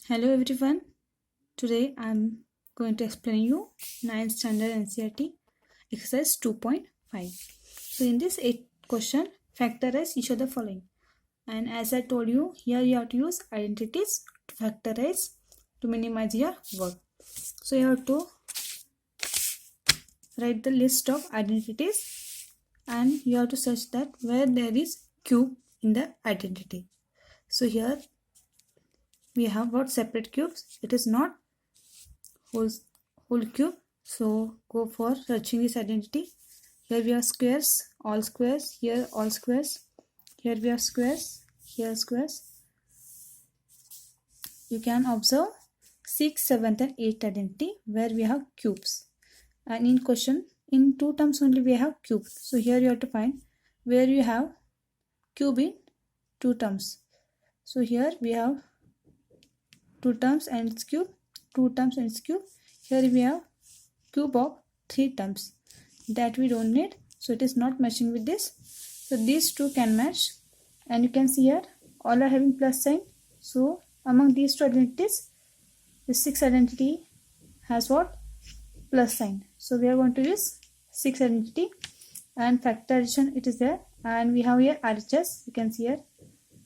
Hello everyone. Today I'm going to explain you 9th standard NCERT exercise 2.5. So in this 8th question, factorize each of the following. And as I told you, here you have to use identities to factorize to minimize your work. So you have to write the list of identities and you have to search that where there is cube in the identity. So here we have got separate cubes. It is not whole cube. So go for searching this identity. Here we have squares, all squares, here all squares, here we have squares, here squares. You can observe 6th, 7th and 8th identity where we have cubes. And in question, in two terms only we have cube. So here you have to find where you have cube in two terms. So here we have two terms and its cube, two terms and its cube. Here we have cube of 3 terms that we don't need, so it is not matching with this. So these two can match, and you can see here all are having plus sign. So among these two identities, the 6th identity has what? Plus sign. So we are going to use 6th identity, and factorization it is there, and we have here RHS. You can see here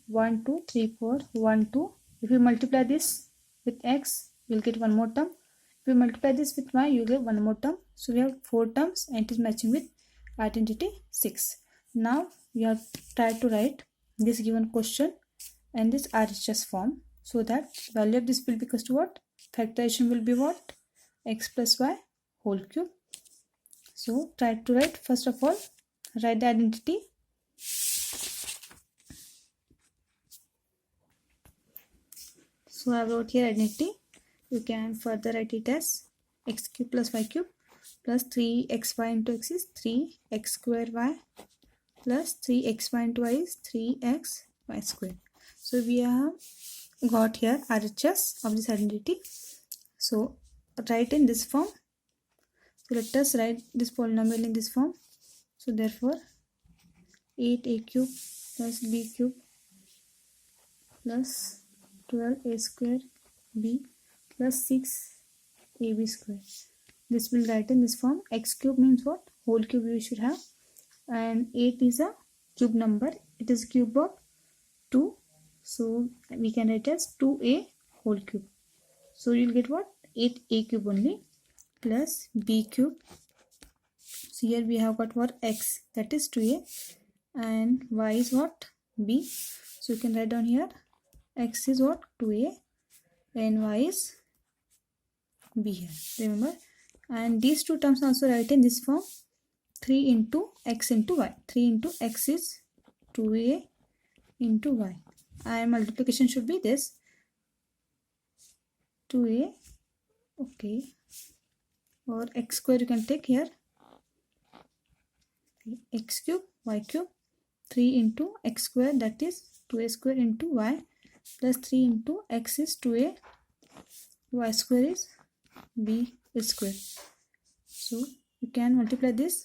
1 2 3 4 1 2. If you multiply this with x, you will get one more term. If you multiply this with y, you will get one more term. So we have 4 terms and it is matching with identity 6. Now we have tried to write this given question and this RHS form, so that value of this will be equal to what? Factorization will be what? X plus y whole cube. So try to write, first of all, write the identity. So I wrote here identity. You can further write it as x cube plus y cube plus 3xy into x is 3x square y plus 3xy into y is 3xy square. So we have got here RHS of this identity. So write in this form. So let us write this polynomial in this form. So therefore 8a cube plus b cube plus 12a square b plus 6ab square. This will write in this form. X cube means what? Whole cube you should have. And 8 is a cube number. It is cube of 2. So we can write as 2a whole cube. So you'll get what? 8a cube only plus b cube. So here we have got what? X, that is 2a, and y is what? B. So you can write down here x is what? 2a and y is b here. Remember, and these two terms also write in this form. 3 into x into y. 3 into x is 2a into y, and multiplication should be this 2a, okay, or x square you can take here, x cube y cube, 3 into x square, that is 2a square into y, plus 3 into x is 2a, y square is b square. So you can multiply this.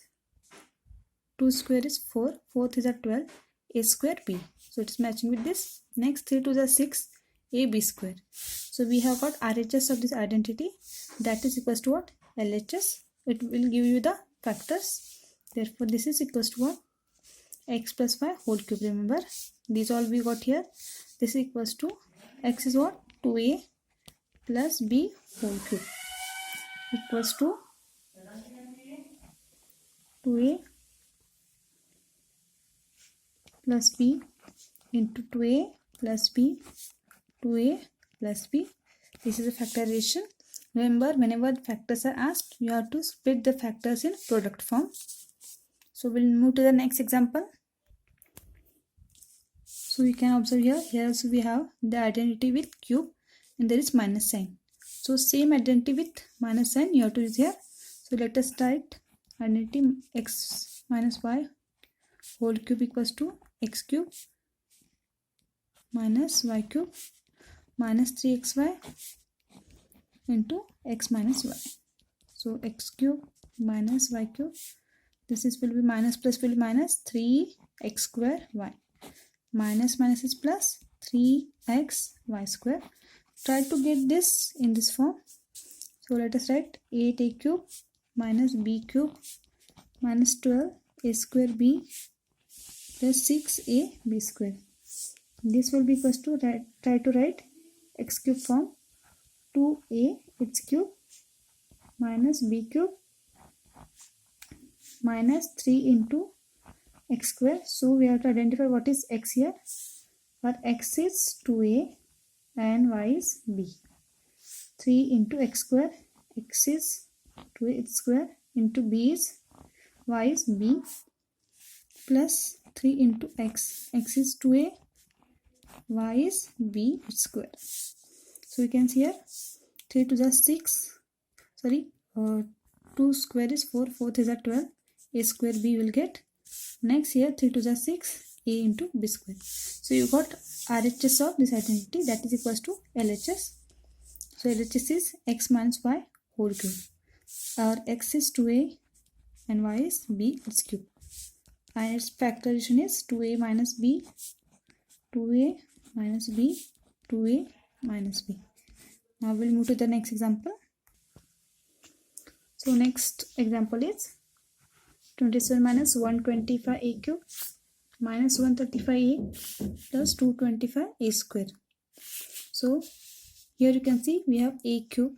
2 square is 4, 4th is a 12, a square b. So it is matching with this. Next 3 to the 6, ab square. So we have got RHS of this identity, that is equals to what? LHS. It will give you the factors. Therefore this is equals to what? X plus y whole cube. Remember, these all we got here. This is equals to x is what? 2a plus b whole cube equals to 2a plus b into 2a plus b, 2a plus b. This is a factorization. Remember, whenever factors are asked, you have to split the factors in product form. So we'll move to the next example. So you can observe here, here also we have the identity with cube and there is minus sign. So same identity with minus sign you have to use here. So let us write identity x minus y whole cube equals to x cube minus y cube minus 3xy into x minus y. So x cube minus y cube, this is will be minus plus will be minus 3x square y, minus minus is plus 3x y square try to get this in this form. So let us write 8a cube minus b cube minus 12a square b plus 6a b square. This will be equals to try to write x cube form, 2a its cube minus b cube minus 3 into x square. So we have to identify what is x here. For x is 2a and y is b. 3 into x square, x is 2a its square into b is y is b plus 3 into x. X is 2a, y is b its square. So we can see here 3 to the 6, sorry, 2 square is 4, 4 is a 12, a square b will get. Next here 3 to the 6, a into b square. So you got RHS of this identity, that is equals to LHS. So LHS is x minus y whole cube. Our x is 2a and y is b its cube. And its factorization is 2a minus b, 2a minus b, 2a minus b. Now we'll move to the next example. So next example is 27 minus 125a cube minus 135a plus 225a square. So here you can see we have a cube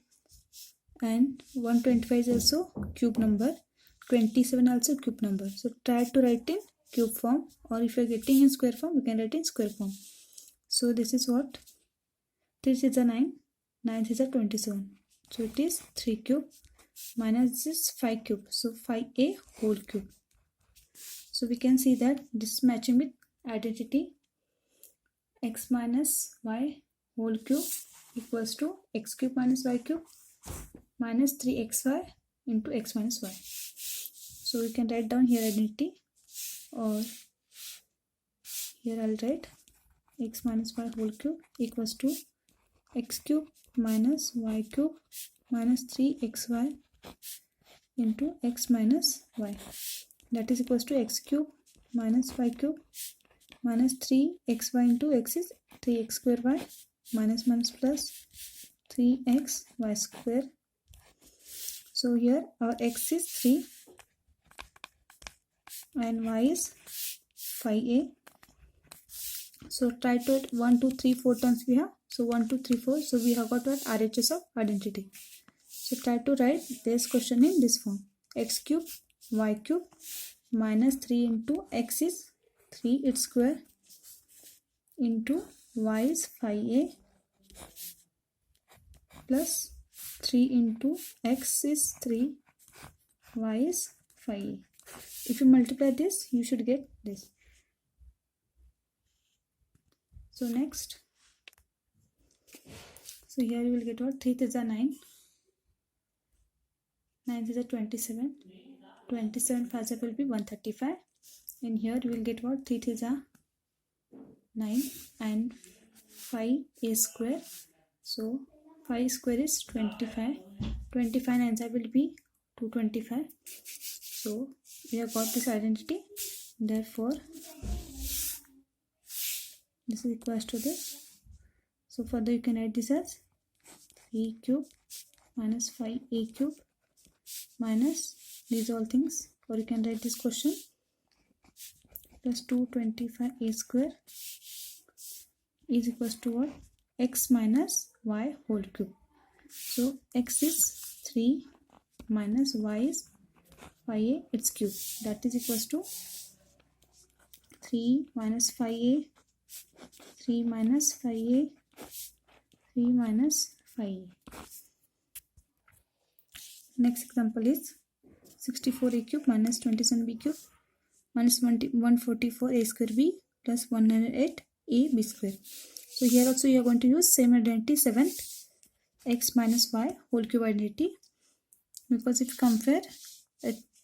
and 125 is also cube number, 27 also cube number. So try to write in cube form, or if you are getting in square form, you can write in square form. So this is what? 3 is a 9, 9 is a 27. So it is 3 cube minus this is 5 cube. So 5a whole cube. So we can see that this is matching with identity x minus y whole cube equals to x cube minus y cube minus 3xy into x minus y. So we can write down here identity, or here I'll write x minus y whole cube equals to x cube minus y cube minus 3xy into x minus y. That is equals to x cube minus y cube minus 3xy into x is 3x square y minus minus plus 3x y square. So here our x is 3 and y is 5a. So try to it 1, 2, 3, 4 times we have. So 1, 2, 3, 4. So we have got what RHS of identity. So try to write this question in this form. X cube y cube minus 3 into x is 3 its square into y is 5a plus 3 into x is 3, y is 5a. If you multiply this, you should get this. So next, so here you will get what? 3 is a 9, 9 is a 27, 27 5 will be 135, and here you will get what? 3 is a 9 and 5a square. So 5 square is 25, 25 9 will be 225. So we have got this identity, therefore this is equals to this. So further you can write this as 3 cube minus 5a cube minus these all things, or you can write this question plus 225a square is equals to what? X minus y whole cube. So x is 3 minus y is 5a its cube, that is equals to 3 minus 5a, 3 minus 5a, 3 minus 5a. Next example is 64a cube minus 27b cube minus 144a square b plus 108a b square. So here also you are going to use same identity 7 x minus y whole cube identity, because if you compare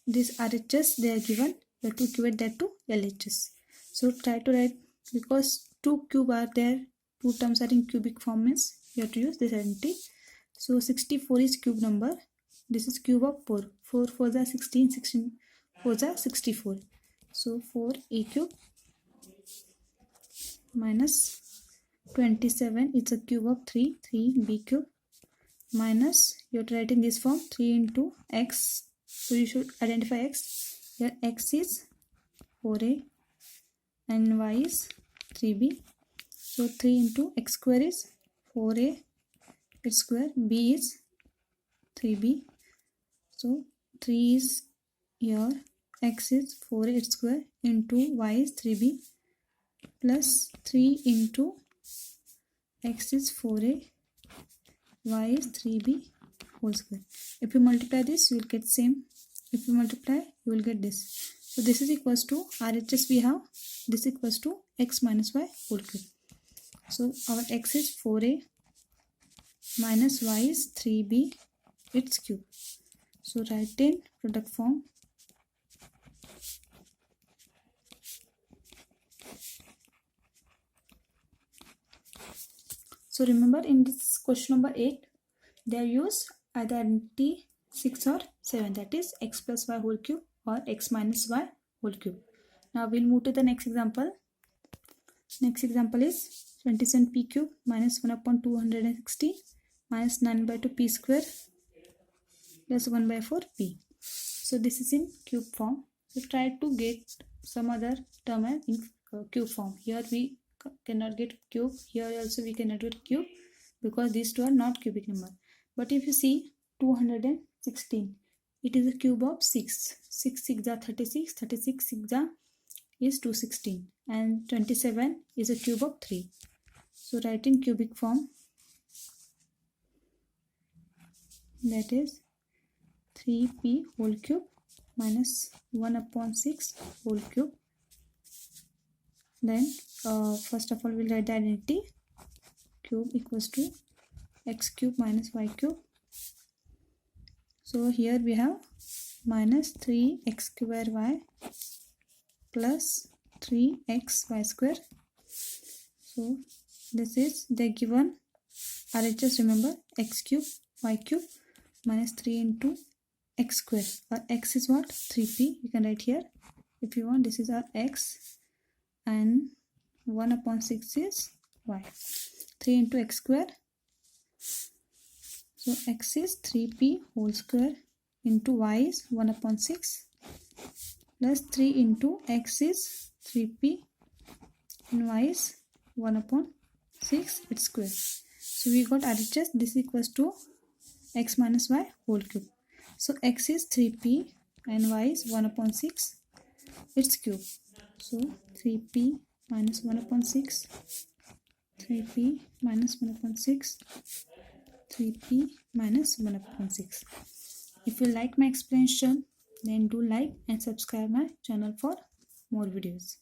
this RHS they are given, you have to equate that to LHS. So try to write, because 2 cube are there, 2 terms are in cubic form, means you have to use this identity. So 64 is cube number, this is cube of 4, 4 4s are 16, 16 4s are 64. So 4a cube minus 27 is a cube of 3b cube, minus, you're writing this form 3 into x, so you should identify x. Here x is 4a and y is 3b, so 3 into x square is 4a its square, b is 3b, so 3 is here, x is 4a its square into y is 3b, plus 3 into x is 4a, y is 3b whole square. If you multiply this, you will get same. If you multiply, you will get this. So this is equals to RHS we have, this equals to x minus y whole cube. So our x is 4a minus y is 3b its cube. So write in product form. So remember, in this question number 8, they are used either identity 6 or 7, that is x plus y whole cube or x minus y whole cube. Now we'll move to the next example. Next example is 27p cube minus 1 upon 260 minus 9 by 2 p square plus 1 by 4 p. So this is in cube form. So try to get some other term in cube form. Here we cannot get cube, here also we cannot get cube because these two are not cubic number. But if you see 216, it is a cube of 6. 6 6 are 36, 36 6 is 216, and 27 is a cube of 3. So write in cubic form, that is 3p whole cube minus 1 upon 6 whole cube. Then first of all we'll write the identity. Cube equals to x cube minus y cube. So here we have minus 3x square y plus 3xy square. So this is the given RHS, remember, x cube y cube minus 3 into x square. Our x is what? 3p. You can write here if you want. This is our x, and 1 upon 6 is y. 3 into x square. So x is 3p whole square into y is 1 upon 6 plus 3 into x is 3p and y is 1 upon 6 its square. So we got RHS, this equals to x minus y whole cube. So x is 3p and y is 1 upon 6 its cube. So 3p minus 1 upon 6, 3p minus 1 upon 6, 3p minus 1 upon 6. If you like my explanation, then do like and subscribe my channel for more videos.